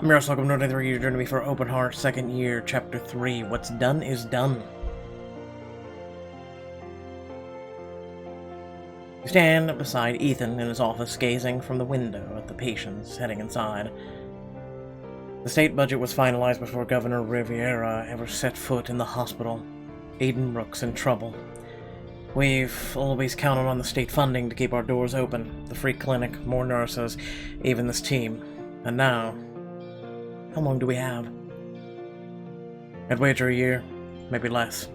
I'm your host, welcome to another year journey for Open Heart, second year, chapter 3. What's done is done. You stand beside Ethan in his office, gazing from the window at the patients heading inside. The state budget was finalized before Governor Riviera ever set foot in the hospital. Edenbrook's in trouble. We've always counted on the state funding to keep our doors open. The free clinic, more nurses, even this team. And now, how long do we have? I'd wager a year, maybe less.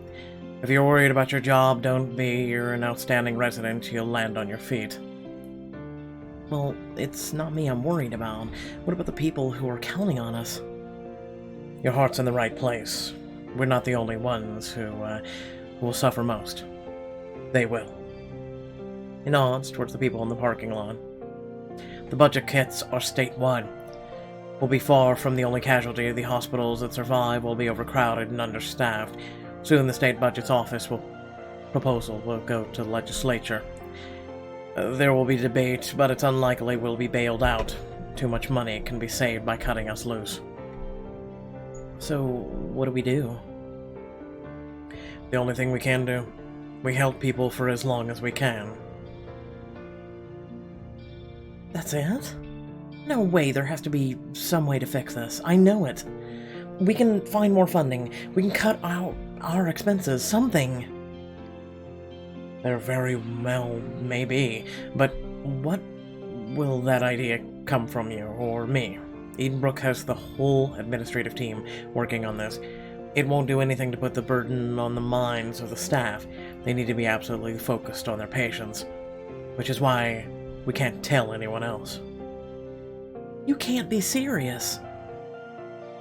If you're worried about your job, don't be. You're an outstanding resident. You'll land on your feet. Well, it's not me I'm worried about. What about the people who are counting on us? Your heart's in the right place. We're not the only ones who will suffer most. They will. He nods towards the people in the parking lot. The budget cuts are statewide. We'll be far from the only casualty. The hospitals that survive will be overcrowded and understaffed. Soon the state budget's proposal will go to the legislature. There will be debate, but it's unlikely we'll be bailed out. Too much money can be saved by cutting us loose. So, what do we do? The only thing we can do. We help people for as long as we can. That's it? No way, there has to be some way to fix this. I know it. We can find more funding. We can cut out our expenses. Something. There very well may be, but what will that idea come from you or me? Edenbrook has the whole administrative team working on this. It won't do anything to put the burden on the minds of the staff. They need to be absolutely focused on their patients, which is why we can't tell anyone else. You can't be serious.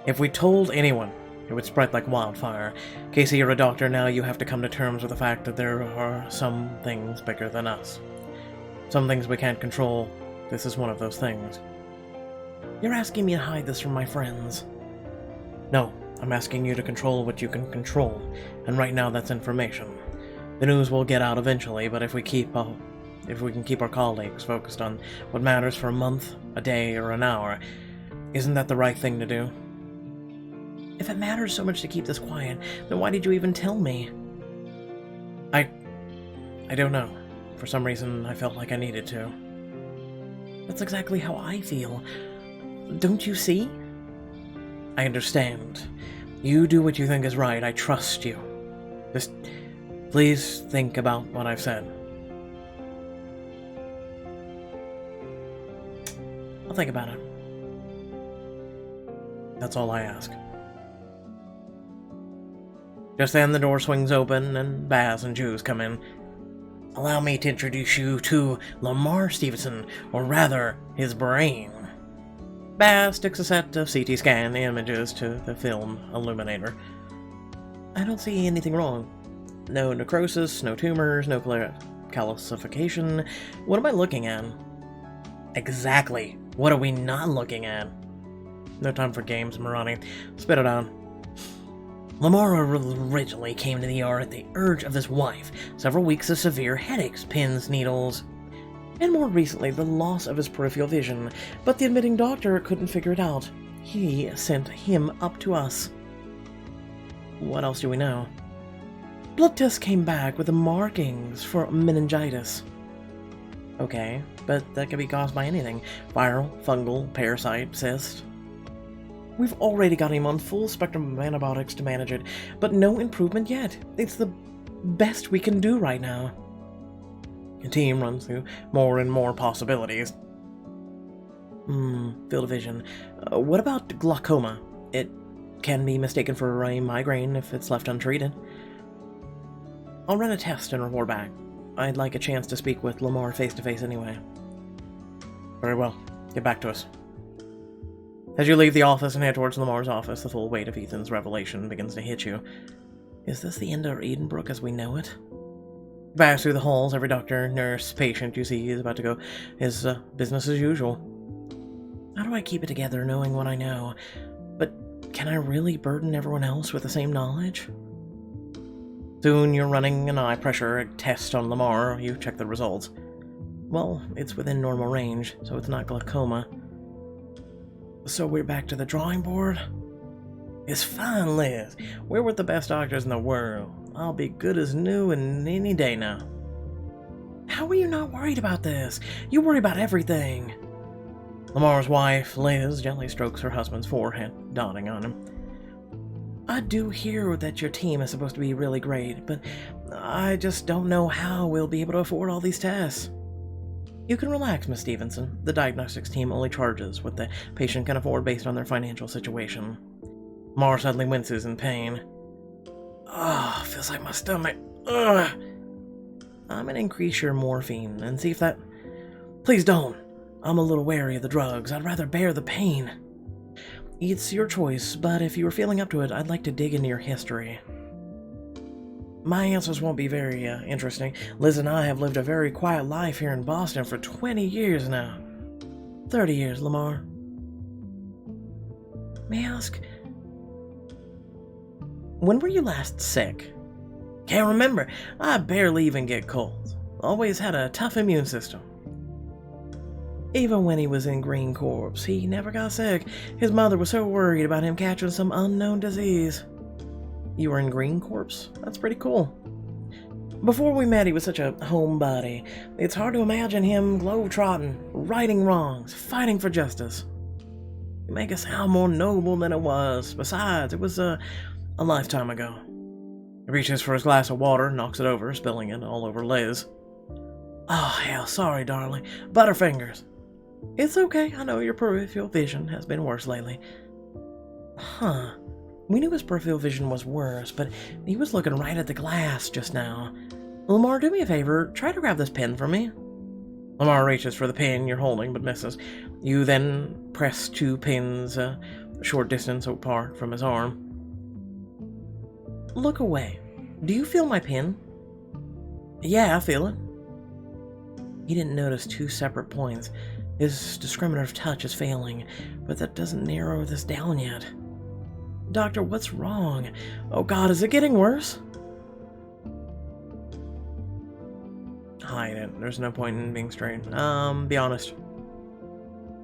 If we told anyone, it would spread like wildfire. Casey, you're a doctor now. You have to come to terms with the fact that there are some things bigger than us. Some things we can't control. This is one of those things. You're asking me to hide this from my friends. No, I'm asking you to control what you can control, and right now that's information. The news will get out eventually, but if we can keep our colleagues focused on what matters for a month, a day, or an hour, isn't that the right thing to do? If it matters so much to keep this quiet, then why did you even tell me? I don't know. For some reason, I felt like I needed to. That's exactly how I feel. Don't you see? I understand. You do what you think is right. I trust you. Just please think about what I've said. I'll think about it. That's all I ask. Just then the door swings open and Baz and Jules come in. Allow me to introduce you to Lamar Stevenson, or rather, his brain. Baz sticks a set of CT scan images to the film illuminator. I don't see anything wrong. No necrosis, no tumors, no calcification. What am I looking at? Exactly. What are we not looking at? No time for games, Marani. Spit it out. Lamar originally came to the ER at the urge of his wife. Several weeks of severe headaches, pins, needles, and more recently the loss of his peripheral vision, but the admitting doctor couldn't figure it out. He sent him up to us. What else do we know? Blood tests came back with the markings for meningitis. Okay, but that could be caused by anything. Viral, fungal, parasite, cyst. We've already got him on full spectrum of antibiotics to manage it, but no improvement yet. It's the best we can do right now. The team runs through more and more possibilities. Field of vision. What about glaucoma? It can be mistaken for a migraine if it's left untreated. I'll run a test and report back. I'd like a chance to speak with Lamar face-to-face anyway. Very well. Get back to us. As you leave the office and head towards Lamar's office, the full weight of Ethan's revelation begins to hit you. Is this the end of Edenbrook as we know it? You pass through the halls. Every doctor, nurse, patient you see is about to go his business as usual. How do I keep it together knowing what I know? But can I really burden everyone else with the same knowledge? Soon you're running an eye pressure test on Lamar. You check the results. Well, it's within normal range, so it's not glaucoma. So we're back to the drawing board? It's fine, Liz. We're with the best doctors in the world. I'll be good as new in any day now. How are you not worried about this? You worry about everything. Lamar's wife, Liz, gently strokes her husband's forehead, nodding on him. I do hear that your team is supposed to be really great, but I just don't know how we'll be able to afford all these tests. You can relax, Miss Stevenson. The diagnostics team only charges what the patient can afford based on their financial situation. Lamar suddenly winces in pain. Oh, feels like my stomach. Ugh. I'm gonna increase your morphine and see if that... Please don't. I'm a little wary of the drugs. I'd rather bear the pain. It's your choice, but if you were feeling up to it, I'd like to dig into your history. My answers won't be very interesting. Liz and I have lived a very quiet life here in Boston for 20 years now. 30 years, Lamar. May I ask, when were you last sick? Can't remember. I barely even get colds. Always had a tough immune system. Even when he was in Green Corps, he never got sick. His mother was so worried about him catching some unknown disease. You were in Green Corps? That's pretty cool. Before we met, he was such a homebody. It's hard to imagine him globe-trotting, righting wrongs, fighting for justice. You make it sound more noble than it was. Besides, it was a lifetime ago. He reaches for his glass of water, knocks it over, spilling it all over Liz. Oh, hell, sorry, darling. Butterfingers. It's okay, I know your peripheral vision has been worse lately. Huh. We knew his peripheral vision was worse, but he was looking right at the glass just now. Lamar, do me a favor, try to grab this pen for me. Lamar reaches for the pen you're holding, but misses. You then press two pins a short distance apart from his arm. Look away. Do you feel my pin? Yeah, I feel it. He didn't notice two separate points. His discriminative touch is failing, but that doesn't narrow this down yet. Doctor, what's wrong? Oh God, is it getting worse? Hide it. There's no point in being straight. Be honest.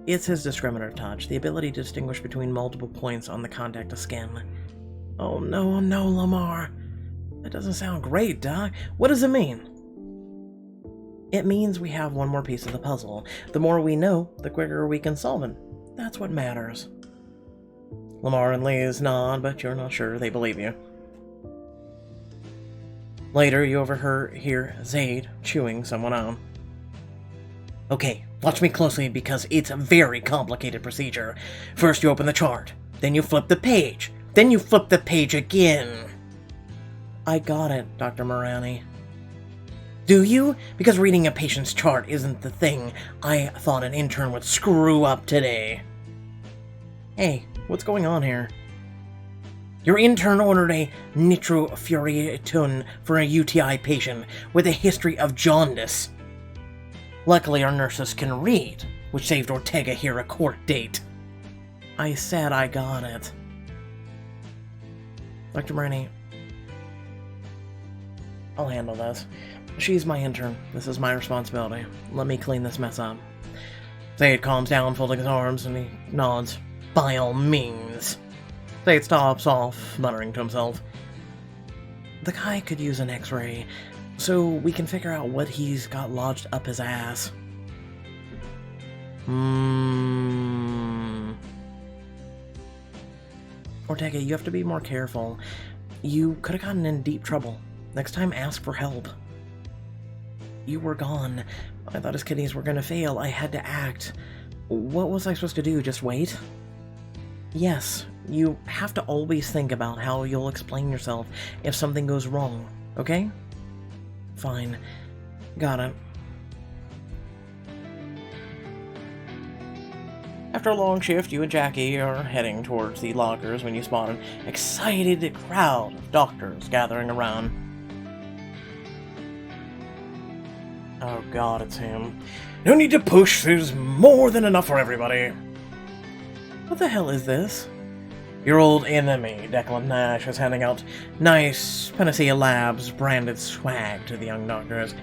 It's his discriminative touch, the ability to distinguish between multiple points on the contact of skin. Oh no, Lamar. That doesn't sound great, Doc. What does it mean? It means we have one more piece of the puzzle. The more we know, the quicker we can solve it. That's what matters. Lamar and Liz nod, but you're not sure they believe you. Later, you hear Zaid chewing someone out. Okay, watch me closely because it's a very complicated procedure. First you open the chart, then you flip the page, then you flip the page again. I got it, Dr. Morani. Do you? Because reading a patient's chart isn't the thing I thought an intern would screw up today. Hey, what's going on here? Your intern ordered a nitrofuriaton for a UTI patient with a history of jaundice. Luckily, our nurses can read, which saved Ortega here a court date. I said I got it. Dr. Morani, I'll handle this. She's my intern. This is my responsibility. Let me clean this mess up. Zaid calms down, folding his arms, and he nods. By all means. Zaid stops off, muttering to himself. The guy could use an x-ray, so we can figure out what he's got lodged up his ass. Ortega, you have to be more careful. You could have gotten in deep trouble. Next time, ask for help. You were gone. I thought his kidneys were gonna fail. I had to act. What was I supposed to do? Just wait? Yes, you have to always think about how you'll explain yourself if something goes wrong, okay? Fine. Got it. After a long shift, you and Jackie are heading towards the lockers when you spot an excited crowd of doctors gathering around. Oh God, it's him. No need to push, there's more than enough for everybody. What the hell is this? Your old enemy, Declan Nash, is handing out nice Panacea Labs branded swag to the young doctors.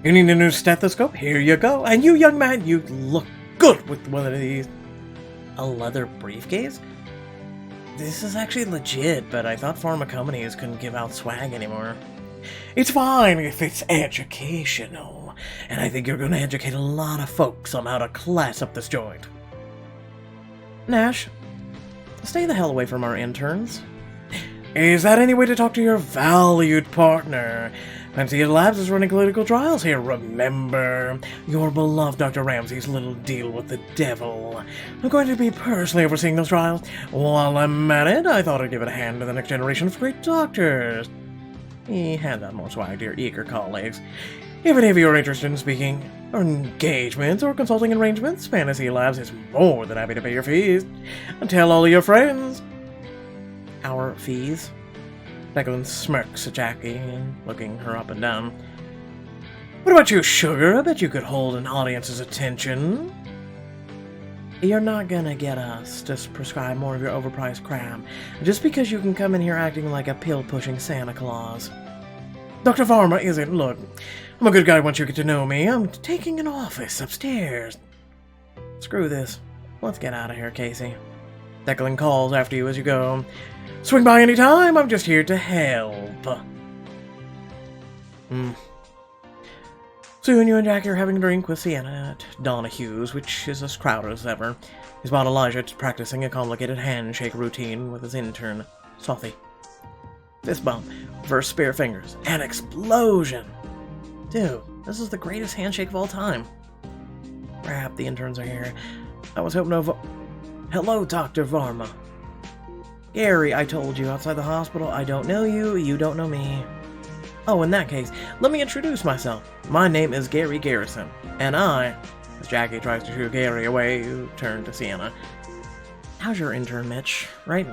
You need a new stethoscope? Here you go. And you, young man, you look good with one of these. A leather briefcase? This is actually legit, but I thought pharma companies couldn't give out swag anymore. It's fine if it's educational, and I think you're going to educate a lot of folks on how to class up this joint. Nash, stay the hell away from our interns. Is that any way to talk to your valued partner? Fancy Labs is running clinical trials here, remember? Your beloved Dr. Ramsey's little deal with the devil. I'm going to be personally overseeing those trials. While I'm at it, I thought I'd give it a hand to the next generation of great doctors. He had that more swag to your eager colleagues. If any of you are interested in speaking, or engagements, or consulting arrangements, Fantasy Labs is more than happy to pay your fees. And tell all of your friends. Our fees? Declan smirks at Jackie, looking her up and down. What about you, Sugar? I bet you could hold an audience's attention. You're not gonna get us to prescribe more of your overpriced crap, just because you can come in here acting like a pill-pushing Santa Claus. Dr. Pharma isn't. Look, I'm a good guy once you get to know me. I'm taking an office upstairs. Screw this. Let's get out of here, Casey. Declan calls after you as you go. Swing by any time, I'm just here to help. Soon you and Jackie are having a drink with Sienna at Donahue's, which is as crowded as ever. He spot Elijah practicing a complicated handshake routine with his intern, Sothy. Fist bump, first spear fingers, and explosion! Dude, this is the greatest handshake of all time. Crap, the interns are here. I was hoping to Hello, Dr. Pharma. Gary, I told you, outside the hospital, I don't know you, you don't know me. Oh, in that case, let me introduce myself. My name is Gary Garrison, and I... As Jackie tries to shoo Gary away, you turn to Sienna. How's your intern, Mitch? Right?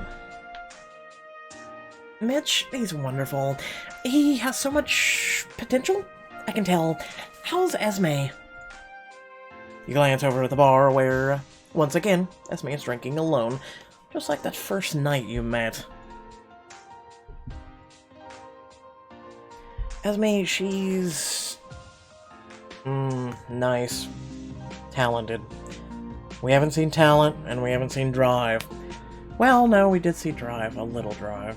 Mitch, he's wonderful. He has so much potential, I can tell. How's Esme? You glance over at the bar where, once again, Esme is drinking alone. Just like that first night you met. Esme, she's... nice. Talented. We haven't seen talent, and we haven't seen drive. Well, no, we did see drive. A little drive.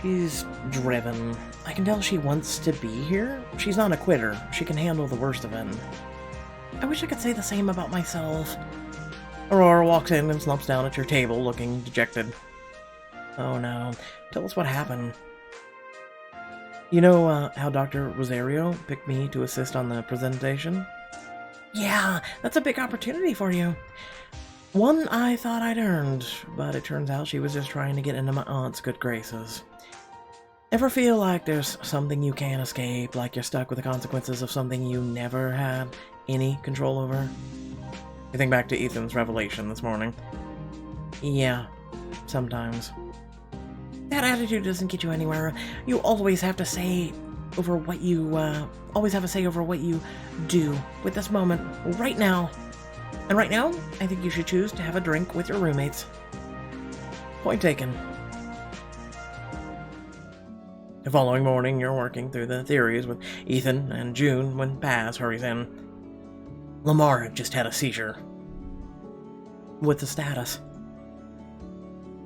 She's driven. I can tell she wants to be here. She's not a quitter. She can handle the worst of it. I wish I could say the same about myself. Aurora walks in and slumps down at your table, looking dejected. Oh no. Tell us what happened. You know how Dr. Rosario picked me to assist on the presentation? Yeah, that's a big opportunity for you. One I thought I'd earned, but it turns out she was just trying to get into my aunt's good graces. Ever feel like there's something you can't escape, like you're stuck with the consequences of something you never had any control over? You think back to Ethan's revelation this morning. Yeah, sometimes. That attitude doesn't get you anywhere. You always have to say over what you, always have a say over what you do with this moment, right now. And right now, I think you should choose to have a drink with your roommates. Point taken. The following morning, you're working through the theories with Ethan and June when Paz hurries in. Lamar had just had a seizure. What's the status?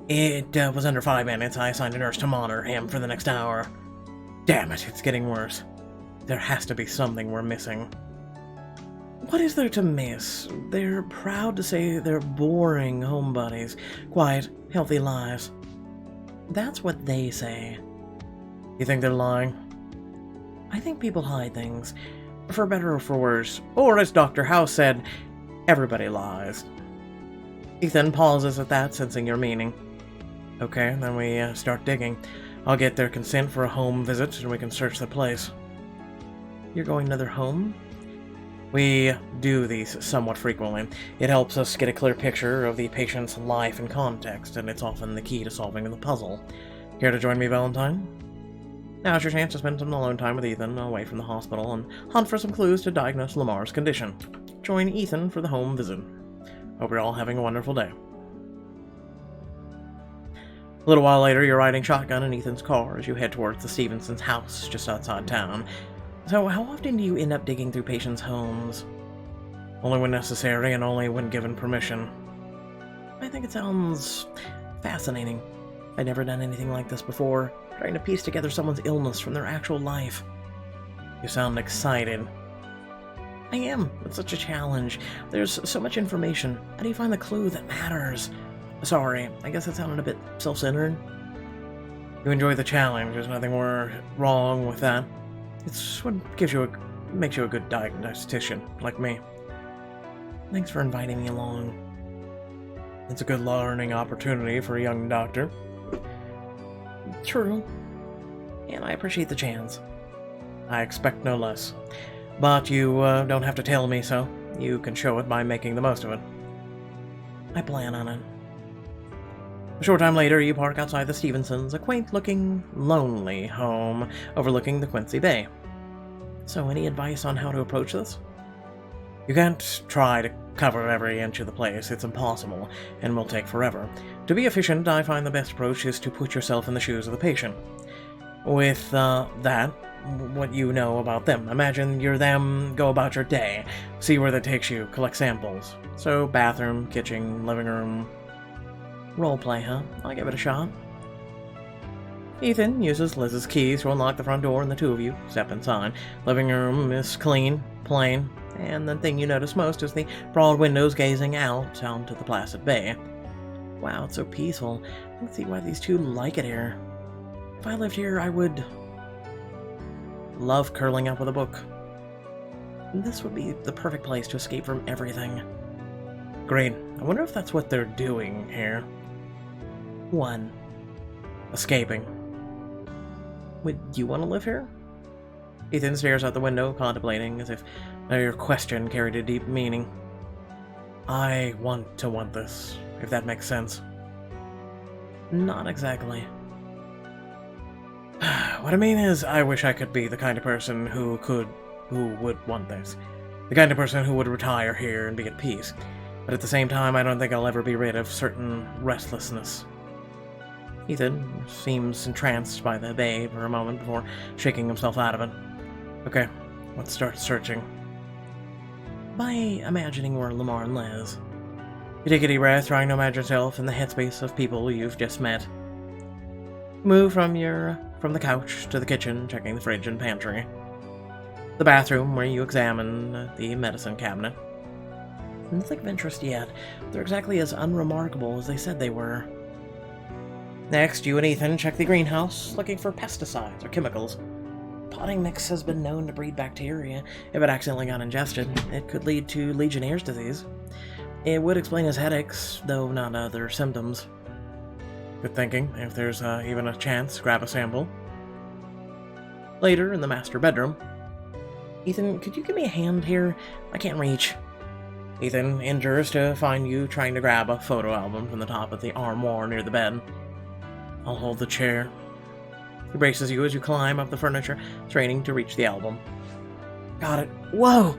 It was under 5 minutes. I assigned a nurse to monitor him for the next hour. Damn it, it's getting worse. There has to be something we're missing. What is there to miss? They're proud to say they're boring homebodies, quiet, healthy lives. That's what they say. You think they're lying? I think people hide things, for better or for worse. Or as Dr. House said, everybody lies. Ethan pauses at that, sensing your meaning. Okay, then we start digging. I'll get their consent for a home visit, and we can search the place. You're going to their home? We do these somewhat frequently. It helps us get a clear picture of the patient's life and context, and it's often the key to solving the puzzle. Care to join me, Valentine? Now's your chance to spend some alone time with Ethan away from the hospital and hunt for some clues to diagnose Lamar's condition. Join Ethan for the home visit. Hope you're all having a wonderful day. A little while later, you're riding shotgun in Ethan's car as you head towards the Stevensons' house just outside town. So, how often do you end up digging through patients' homes? Only when necessary and only when given permission. I think it sounds fascinating. I'd never done anything like this before, trying to piece together someone's illness from their actual life. You sound excited. I am. It's such a challenge. There's so much information. How do you find the clue that matters? Sorry, I guess that sounded a bit self-centered. You enjoy the challenge. There's nothing wrong with that. It's what makes you a good diagnostician, like me. Thanks for inviting me along. It's a good learning opportunity for a young doctor. True. And I appreciate the chance. I expect no less. But you don't have to tell me so. You can show it by making the most of it. I plan on it. A short time later, you park outside the Stevensons', a quaint-looking, lonely home overlooking the Quincy Bay. So, any advice on how to approach this? You can't try to cover every inch of the place. It's impossible, and will take forever. To be efficient, I find the best approach is to put yourself in the shoes of the patient. With that, what you know about them. Imagine you're them, go about your day, see where that takes you, collect samples. So, bathroom, kitchen, living room. Roleplay, huh? I'll give it a shot. Ethan uses Liz's keys to unlock the front door and the two of you step inside. Living room is clean, plain, and the thing you notice most is the broad windows gazing out onto the placid bay. Wow, it's so peaceful. I can see why these two like it here. If I lived here, I would love curling up with a book. This would be the perfect place to escape from everything. Great. I wonder if that's what they're doing here. One. Escaping. Would you want to live here? Ethan stares out the window, contemplating, as if your question carried a deep meaning. I want this, if that makes sense. Not exactly. What I mean is, I wish I could be the kind of person who would want this. The kind of person who would retire here and be at peace. But at the same time, I don't think I'll ever be rid of certain restlessness. Ethan seems entranced by the bay for a moment before shaking himself out of it. Okay, let's start searching. By imagining we're Lamar and Liz. You take a deep breath, trying to imagine yourself in the headspace of people you've just met. Move from the couch to the kitchen, checking the fridge and pantry. The bathroom, where you examine the medicine cabinet. Nothing of interest yet. They're exactly as unremarkable as they said they were. Next, you and Ethan check the greenhouse, looking for pesticides or chemicals. Potting mix has been known to breed bacteria. If it accidentally got ingested, it could lead to Legionnaire's disease. It would explain his headaches, though not other symptoms. Good thinking. If there's even a chance, grab a sample. Later, in the master bedroom. Ethan, could you give me a hand here? I can't reach. Ethan endures to find you trying to grab a photo album from the top of the armoire near the bed. I'll hold the chair. He braces you as you climb up the furniture, straining to reach the album. Got it. Whoa!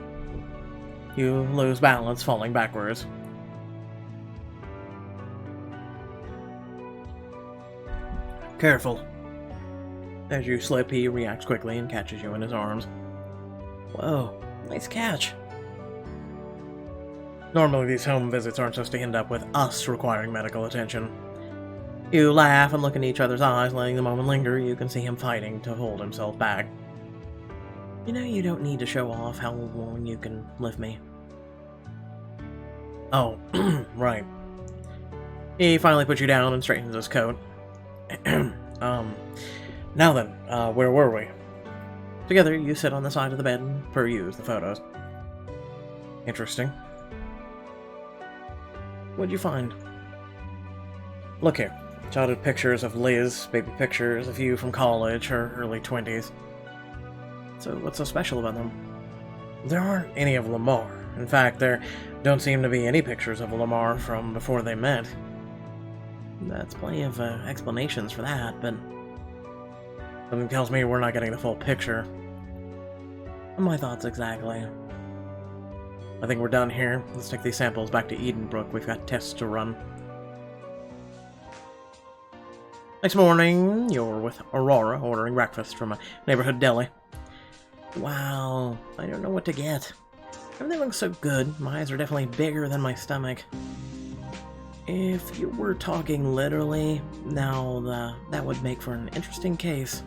You lose balance, falling backwards. Careful. As you slip, he reacts quickly and catches you in his arms. Whoa, nice catch. Normally these home visits aren't supposed to end up with us requiring medical attention. You laugh and look in each other's eyes, letting the moment linger. You can see him fighting to hold himself back. You know you don't need to show off how long you can lift me. Oh, right. He finally puts you down and straightens his coat. Now then, where were we? Together, you sit on the side of the bed and peruse the photos. Interesting. What'd you find? Look here. Jotted pictures of Liz, baby pictures of you from college, her early 20s. So what's so special about them? There aren't any of Lamar. In fact, there don't seem to be any pictures of Lamar from before they met. That's plenty of explanations for that, but something tells me we're not getting the full picture. My thoughts exactly. I think we're done here. Let's take these samples back to Edenbrook. We've got tests to run. Next morning, you're with Aurora ordering breakfast from a neighborhood deli. Wow, I don't know what to get. Everything looks so good. My eyes are definitely bigger than my stomach. If you were talking literally, now that would make for an interesting case.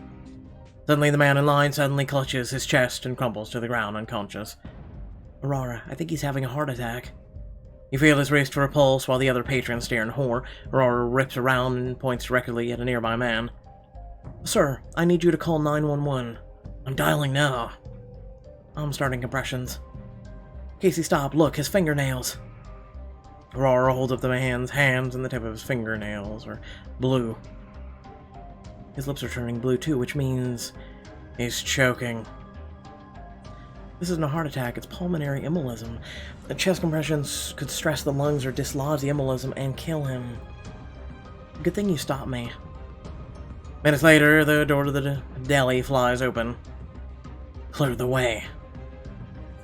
Suddenly the man in line suddenly clutches his chest and crumbles to the ground unconscious. Aurora, I think he's having a heart attack. You feel his wrist for a pulse while the other patrons stare in horror. Aurora rips around and points directly at a nearby man. Sir, I need you to call 911. I'm dialing now. I'm starting compressions. Casey, stop. Look, his fingernails. Aurora holds up the man's hands and the tip of his fingernails are blue. His lips are turning blue too, which means he's choking. This isn't a heart attack, it's pulmonary embolism. The chest compressions could stress the lungs or dislodge the embolism and kill him. Good thing you stopped me. Minutes later, the door to the deli flies open. Clear the way.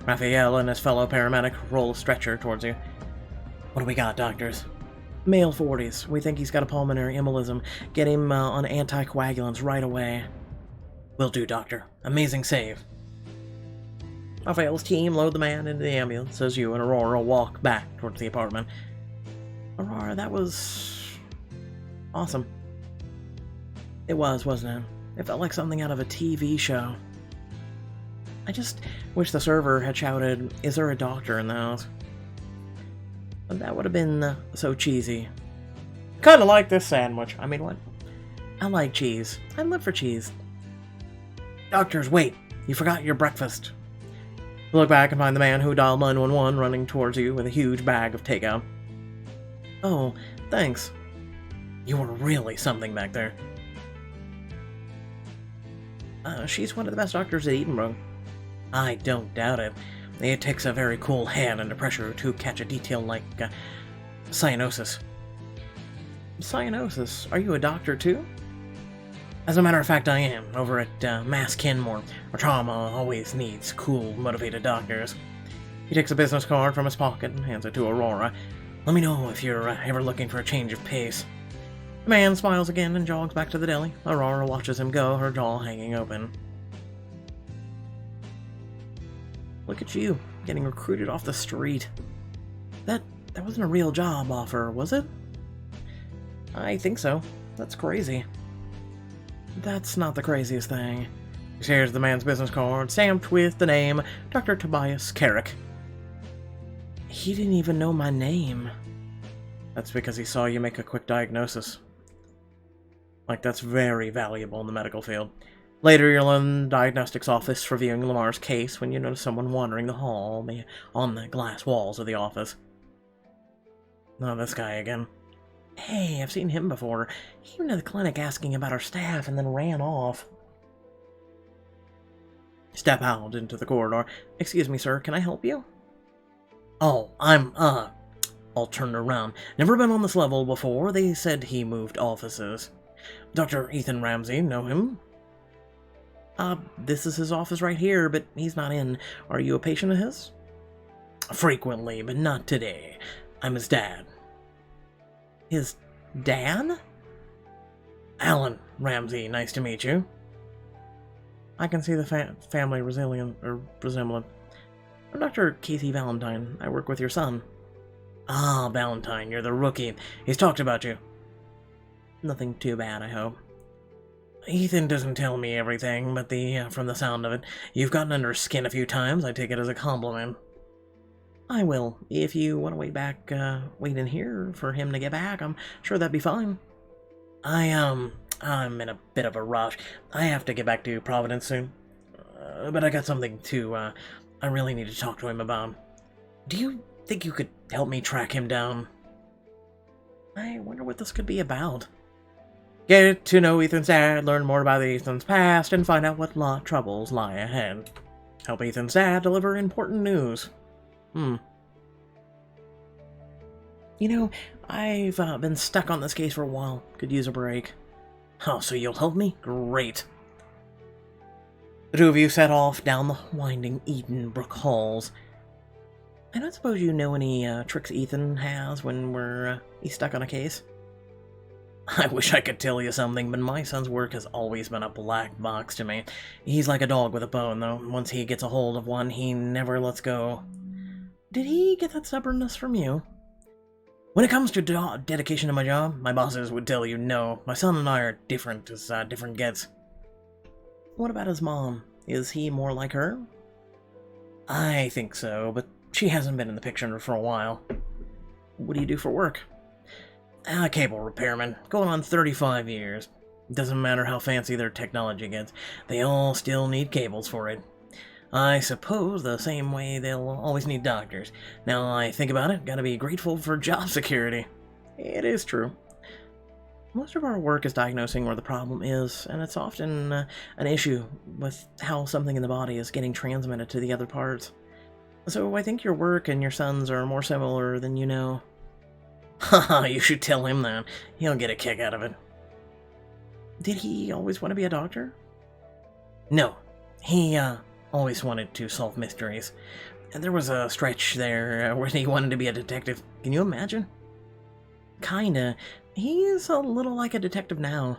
Raphael and his fellow paramedic roll a stretcher towards you. What do we got, doctors? Male 40s. We think he's got a pulmonary embolism. Get him on anticoagulants right away. Will do, doctor. Amazing save. Raphael's team load the man into the ambulance as you and Aurora walk back towards the apartment. Aurora, that was awesome. It was, wasn't it? It felt like something out of a TV show. I just wish the server had shouted, "Is there a doctor in the house?" But that would have been so cheesy. Kinda like this sandwich. I mean, what? I like cheese. I live for cheese. Doctors, wait! You forgot your breakfast. You look back and find the man who dialed 911 running towards you with a huge bag of takeout. Oh, thanks. You were really something back there. She's one of the best doctors at Edinburgh. I don't doubt it. It takes a very cool hand under pressure to catch a detail like cyanosis. Cyanosis? Are you a doctor too? As a matter of fact, I am. Over at Mass Kinmore. Our trauma always needs cool, motivated doctors. He takes a business card from his pocket and hands it to Aurora. Let me know if you're ever looking for a change of pace. The man smiles again and jogs back to the deli. Aurora watches him go, her jaw hanging open. Look at you, getting recruited off the street. That wasn't a real job offer, was it? I think so. That's crazy. That's not the craziest thing. Here's the man's business card, stamped with the name Dr. Tobias Carrick. He didn't even know my name. That's because he saw you make a quick diagnosis. Like, that's very valuable in the medical field. Later, you're in the diagnostics office reviewing Lamar's case when you notice someone wandering the hall on the glass walls of the office. Oh, this guy again. Hey, I've seen him before. He came to the clinic asking about our staff and then ran off. Step out into the corridor. Excuse me, sir, can I help you? Oh, I'm, all turned around. Never been on this level before. They said he moved offices. Dr. Ethan Ramsey, know him? This is his office right here, but he's not in. Are you a patient of his? Frequently, but not today. I'm his dad. His dad? Alan Ramsey, nice to meet you. I can see the family resemblance. I'm Dr. Casey Valentine. I work with your son. Ah, Valentine, you're the rookie. He's talked about you. Nothing too bad, I hope. Ethan doesn't tell me everything, but from the sound of it, you've gotten under his skin a few times. I take it as a compliment. I will. If you want to wait in here for him to get back, I'm sure that'd be fine. I'm in a bit of a rush. I have to get back to Providence soon. But I got something I really need to talk to him about. Do you think you could help me track him down? I wonder what this could be about. Get to know Ethan's dad, learn more about Ethan's past, and find out what troubles lie ahead. Help Ethan's dad deliver important news. You know, I've been stuck on this case for a while. Could use a break. Oh, so you'll help me? Great. The two of you set off down the winding Edenbrook halls. I don't suppose you know any tricks Ethan has when he's stuck on a case? I wish I could tell you something, but my son's work has always been a black box to me. He's like a dog with a bone, though. Once he gets a hold of one, he never lets go. Did he get that stubbornness from you? When it comes to dedication to my job, my bosses would tell you no. My son and I are different as different gets. What about his mom? Is he more like her? I think so, but she hasn't been in the picture for a while. What do you do for work? Cable repairman, going on 35 years. Doesn't matter how fancy their technology gets, they all still need cables for it. I suppose the same way they'll always need doctors. Now I think about it, gotta be grateful for job security. It is true. Most of our work is diagnosing where the problem is, and it's often an issue with how something in the body is getting transmitted to the other parts. So I think your work and your son's are more similar than you know. Haha, you should tell him that. He'll get a kick out of it. Did he always want to be a doctor? No. He, always wanted to solve mysteries. And there was a stretch there where he wanted to be a detective. Can you imagine? Kinda. He's a little like a detective now.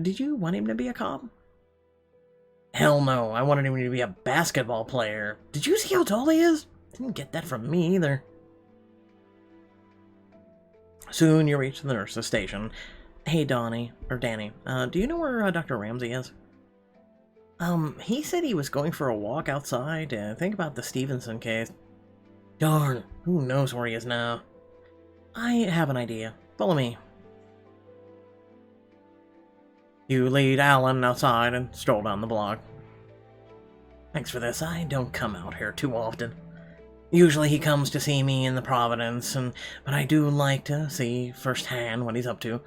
Did you want him to be a cop? Hell no, I wanted him to be a basketball player. Did you see how tall he is? Didn't get that from me either. Soon you reach the nurse's station. Hey, Danny, do you know where Dr. Ramsey is? He said he was going for a walk outside to think about the Stevenson case. Darn, who knows where he is now? I have an idea. Follow me. You lead Alan outside and stroll down the block. Thanks for this. I don't come out here too often. Usually he comes to see me in the Providence, but I do like to see firsthand what he's up to.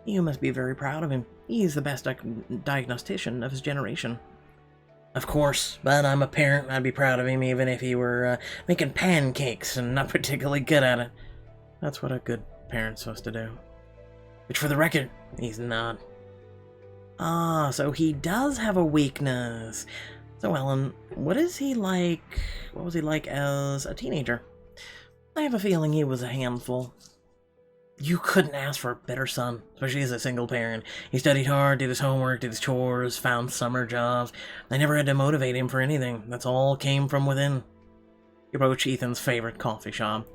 You must be very proud of him. He's the best diagnostician of his generation. Of course, but I'm a parent. I'd be proud of him even if he were making pancakes and not particularly good at it. That's what a good parent's supposed to do. Which, for the record, he's not. Ah, so he does have a weakness. So, Ellen, what was he like as a teenager? I have a feeling he was a handful. You couldn't ask for a better son, especially as a single parent. He studied hard, did his homework, did his chores, found summer jobs. I never had to motivate him for anything. That's all came from within. You approach Ethan's favorite coffee shop.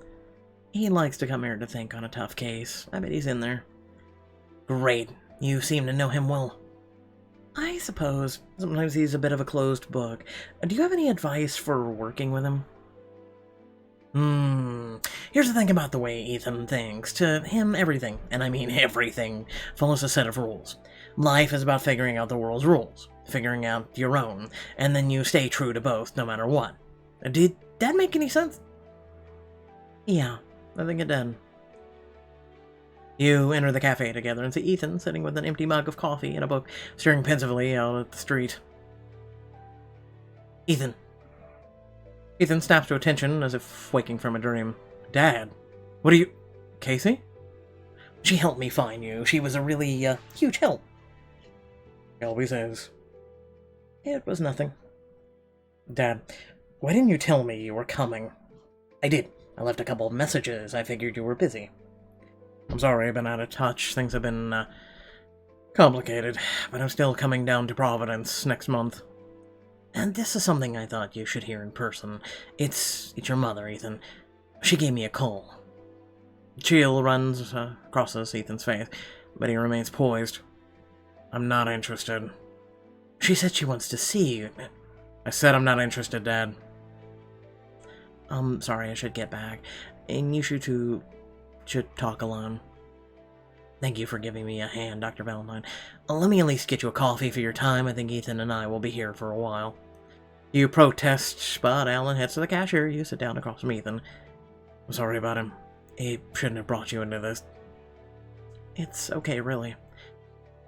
He likes to come here to think on a tough case. I bet he's in there. Great. You seem to know him well. I suppose. Sometimes he's a bit of a closed book. Do you have any advice for working with him? Here's the thing about the way Ethan thinks. To him, everything, and I mean everything, follows a set of rules. Life is about figuring out the world's rules, figuring out your own, and then you stay true to both, no matter what. Did that make any sense? Yeah, I think it did. You enter the cafe together and see Ethan sitting with an empty mug of coffee and a book, staring pensively out at the street. Ethan snaps to attention as if waking from a dream. Dad, what are you... Casey? She helped me find you. She was a really, huge help. He always is. It was nothing. Dad, why didn't you tell me you were coming? I did. I left a couple of messages. I figured you were busy. I'm sorry I've been out of touch. Things have been, complicated. But I'm still coming down to Providence next month. And this is something I thought you should hear in person. It's your mother, Ethan. She gave me a call. Chill crosses Ethan's face, but he remains poised. I'm not interested. She said she wants to see you. I said I'm not interested, Dad. I'm sorry, I should get back. And you should talk alone. Thank you for giving me a hand, Dr. Valentine. Let me at least get you a coffee for your time. I think Ethan and I will be here for a while. You protest, but Alan heads to the cashier. You sit down across from Ethan. I'm sorry about him. He shouldn't have brought you into this. It's okay, really.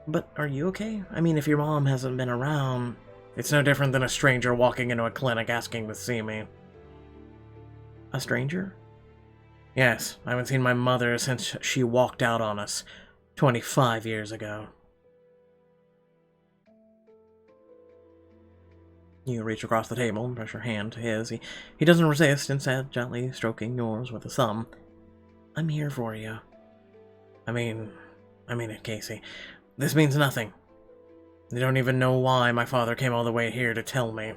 But are you okay? I mean, if your mom hasn't been around... It's no different than a stranger walking into a clinic asking to see me. A stranger? Yes, I haven't seen my mother since she walked out on us 25 years ago. You reach across the table and press your hand to his. He doesn't resist, instead gently stroking yours with a thumb. I'm here for you. I mean, I mean it, Casey. This means nothing. You don't even know why my father came all the way here to tell me,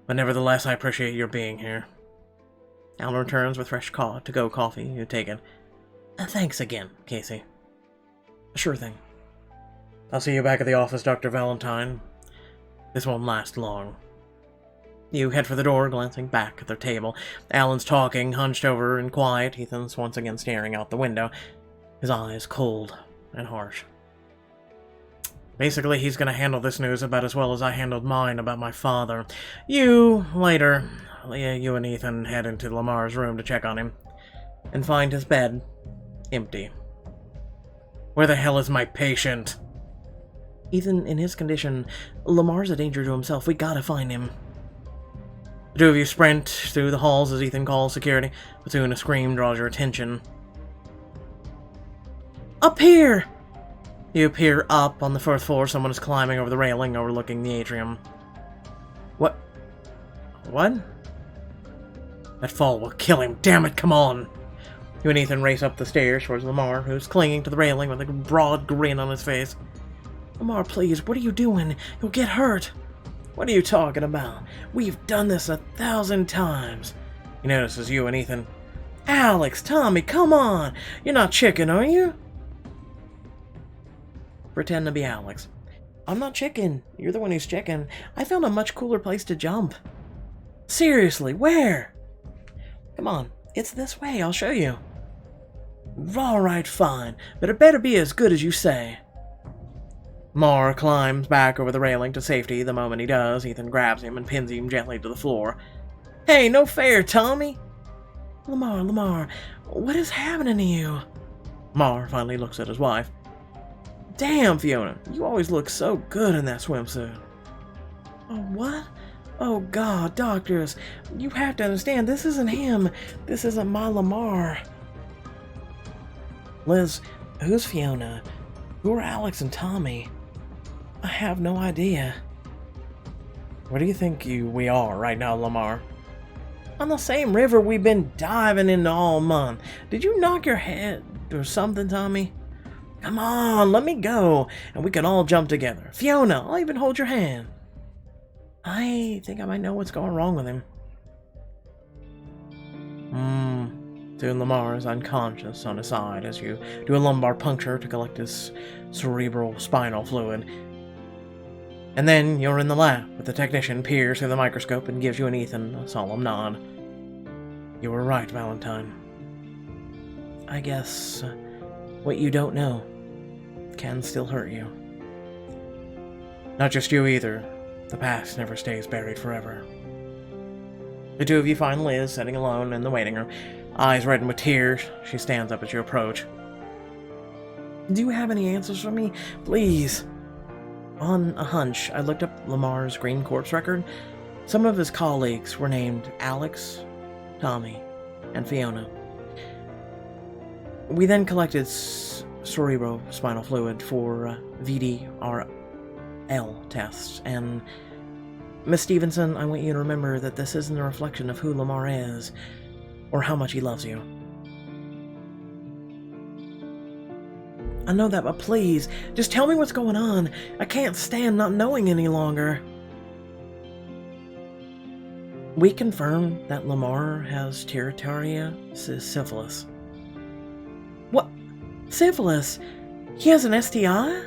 but nevertheless I appreciate your being here. Alan returns with fresh to-go coffee. You take it. Thanks again, Casey. Sure thing. I'll see you back at the office, Dr. Valentine. This won't last long. You head for the door, glancing back at their table. Alan's talking, hunched over and quiet. Ethan's once again staring out the window, his eyes cold and harsh. Basically, he's gonna handle this news about as well as I handled mine about my father. Later, you and Ethan head into Lamar's room to check on him, and find his bed empty. Where the hell is my patient? Ethan, in his condition, Lamar's a danger to himself. We gotta find him. The two of you sprint through the halls as Ethan calls security, but soon a scream draws your attention. Up here! You appear up on the fourth floor. Someone is climbing over the railing overlooking the atrium. What? That fall will kill him. Damn it, come on! You and Ethan race up the stairs towards Lamar, who's clinging to the railing with a broad grin on his face. Lamar, please, what are you doing? You'll get hurt. What are you talking about? We've done this 1,000 times. He notices you and Ethan. Alex, Tommy, come on! You're not chicken, are you? Pretend to be Alex. I'm not chicken. You're the one who's chicken. I found a much cooler place to jump. Seriously, where? Come on, it's this way. I'll show you. Alright, fine, but it better be as good as you say. Lamar climbs back over the railing to safety. The moment he does, Ethan grabs him and pins him gently to the floor. Hey, no fair, Tommy! Lamar, what is happening to you? Lamar finally looks at his wife. Damn, Fiona, you always look so good in that swimsuit. Oh, what? Oh, God, doctors, you have to understand, this isn't him. This isn't my Lamar. Liz, who's Fiona? Who are Alex and Tommy? I have no idea. Where do you think we are right now, Lamar? On the same river we've been diving into all month. Did you knock your head or something, Tommy? Come on, let me go, and we can all jump together. Fiona, I'll even hold your hand. I think I might know what's going wrong with him. Soon Lamar is unconscious on his side as you do a lumbar puncture to collect his cerebral spinal fluid. And then you're in the lab with the technician peers through the microscope and gives you and Ethan a solemn nod. You were right, Valentine. I guess what you don't know can still hurt you. Not just you either. The past never stays buried forever. The two of you find Liz sitting alone in the waiting room, eyes reddened with tears. She stands up as you approach. Do you have any answers for me? Please. On a hunch, I looked up Lamar's Green Corpse record. Some of his colleagues were named Alex, Tommy, and Fiona. We then collected cerebrospinal fluid for VDRL tests, and Miss Stevenson, I want you to remember that this isn't a reflection of who Lamar is, or how much he loves you. I know that, but please, just tell me what's going on. I can't stand not knowing any longer. We confirmed that Lamar has teratoria syphilis. What? Syphilis? He has an STI?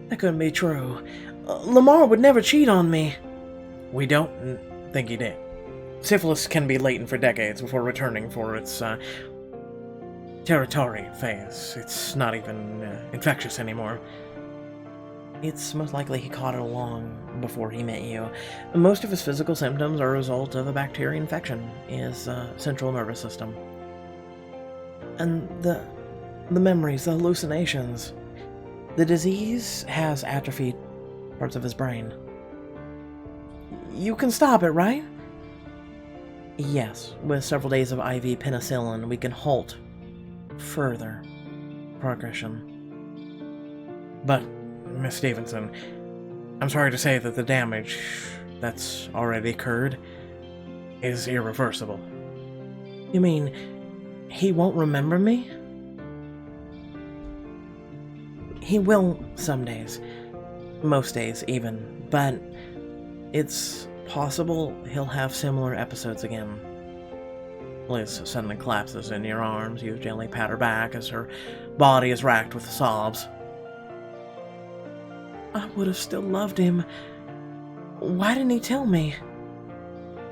That couldn't be true. Lamar would never cheat on me. We don't think he did. Syphilis can be latent for decades before returning for its territory phase. It's not even infectious anymore. It's most likely he caught it long before he met you. Most of his physical symptoms are a result of a bacterial infection in his central nervous system. And the memories, the hallucinations. The disease has atrophied parts of his brain. You can stop it, right? Yes, with several days of IV penicillin, we can halt further progression. But, Miss Stevenson, I'm sorry to say that the damage that's already occurred is irreversible. You mean he won't remember me? He will some days. Most days, even. But it's possible he'll have similar episodes again. Liz suddenly collapses in your arms. You gently pat her back as her body is racked with sobs. I would have still loved him. Why didn't he tell me?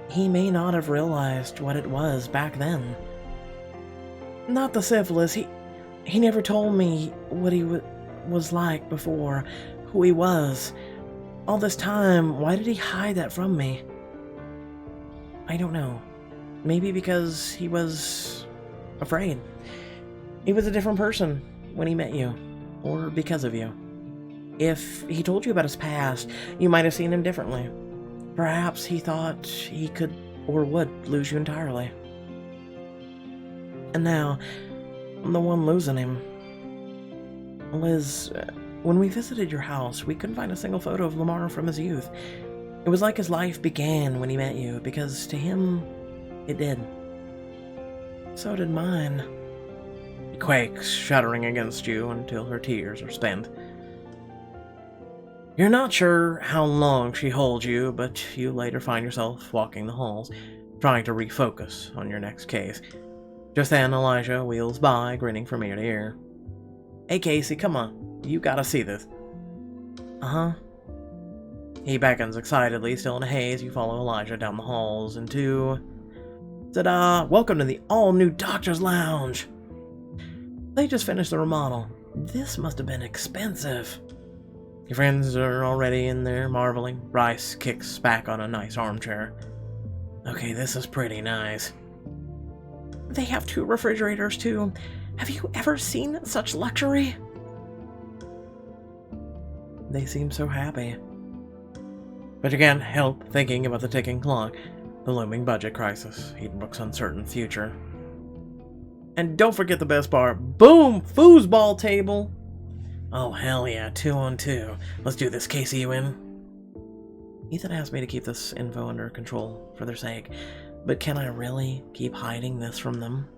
He may not have realized what it was back then. Not the syphilis. He never told me what he was like before, who he was. All this time, why did he hide that from me? I don't know. Maybe because he was afraid. He was a different person when he met you, or because of you. If he told you about his past, you might have seen him differently. Perhaps he thought he could or would lose you entirely. And now, I'm the one losing him. Liz, when we visited your house, we couldn't find a single photo of Lamar from his youth. It was like his life began when he met you, because to him, it did. So did mine. She quakes, shuddering against you until her tears are spent. You're not sure how long she holds you, but you later find yourself walking the halls, trying to refocus on your next case. Just then, Elijah wheels by, grinning from ear to ear. Hey, Casey, come on. You gotta see this. Uh-huh. He beckons excitedly, still in a haze. You follow Elijah down the halls into... Ta-da! Welcome to the all-new Doctor's Lounge! They just finished the remodel. This must have been expensive. Your friends are already in there, marveling. Bryce kicks back on a nice armchair. Okay, this is pretty nice. They have 2 refrigerators, too. Have you ever seen such luxury? They seem so happy. But you can't help thinking about the ticking clock, the looming budget crisis, Edenbrook's uncertain future. And don't forget the best part. Boom! Foosball table! Oh, hell yeah, 2-on-2. Let's do this, Casey, you in? Ethan asked me to keep this info under control for their sake, but can I really keep hiding this from them?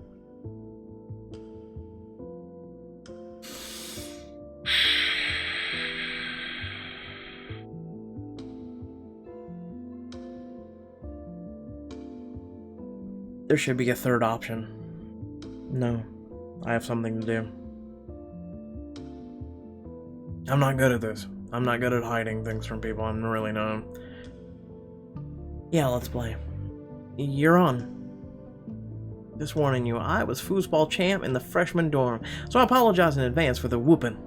There should be a third option. No, I have something to do. I'm not good at this. I'm not good at hiding things from people. I'm really not. Yeah, let's play. You're on. Just warning you, I was foosball champ in the freshman dorm, so I apologize in advance for the whooping.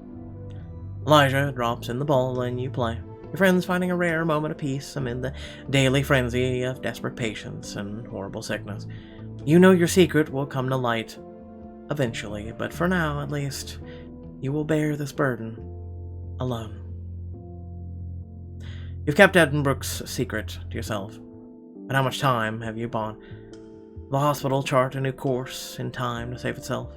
Elijah drops in the ball and you play. Your friends finding a rare moment of peace amid the daily frenzy of desperate patience and horrible sickness. You know your secret will come to light eventually, but for now, at least, you will bear this burden alone. You've kept Edenbrook's secret to yourself, but how much time have you bought? The hospital chart a new course in time to save itself?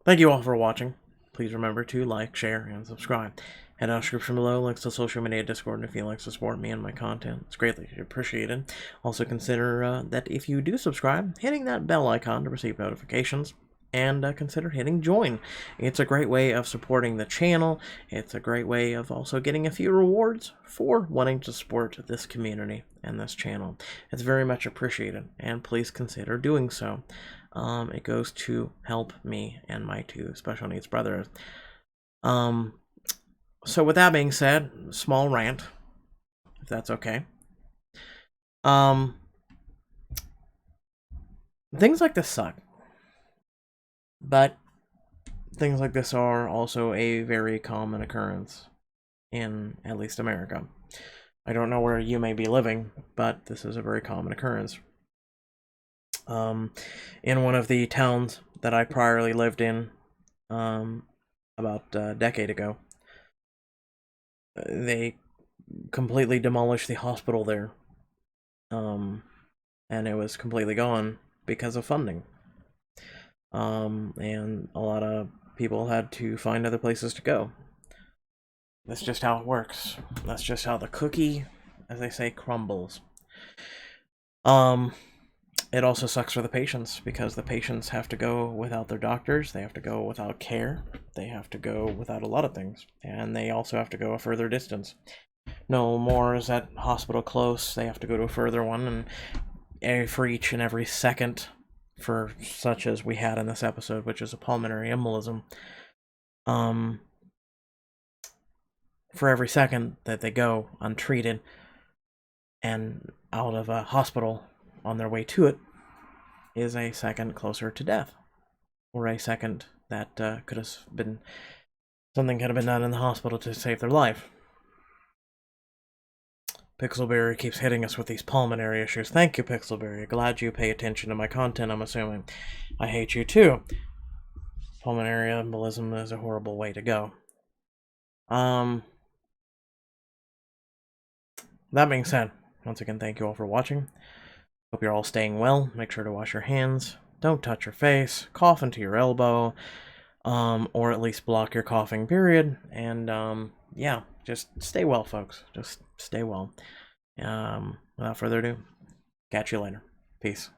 Thank you all for watching. Please remember to like, share, and subscribe. Head down the description below, links to social media, Discord, and if you'd like to support me and my content. It's greatly appreciated. Also consider that if you do subscribe, hitting that bell icon to receive notifications, and consider hitting join. It's a great way of supporting the channel. It's a great way of also getting a few rewards for wanting to support this community and this channel. It's very much appreciated, and please consider doing so. It goes to help me and my 2 special needs brothers. So with that being said, small rant, if that's okay. Things like this suck. But things like this are also a very common occurrence in at least America. I don't know where you may be living, but this is a very common occurrence. In one of the towns that I priorly lived in, about a decade ago, they completely demolished the hospital there. And it was completely gone because of funding. And a lot of people had to find other places to go. That's just how it works. That's just how the cookie, as they say, crumbles. it also sucks for the patients, because the patients have to go without their doctors, they have to go without care, they have to go without a lot of things, and they also have to go a further distance. No more is that hospital close, they have to go to a further one, and for each and every second, for such as we had in this episode, which is a pulmonary embolism, for every second that they go untreated and out of a hospital on their way to it is a second closer to death, or a second that could have been, something could have been done in the hospital to save their life. Pixelberry keeps hitting us with these pulmonary issues. Thank you, Pixelberry. Glad you pay attention to my content, I'm assuming. I hate you too. Pulmonary embolism is a horrible way to go. That being said, once again, thank you all for watching. Hope you're all staying well. Make sure to wash your hands. Don't touch your face. Cough into your elbow. Or at least block your coughing, period. And, yeah, just stay well, folks. Just stay well. Without further ado, catch you later. Peace.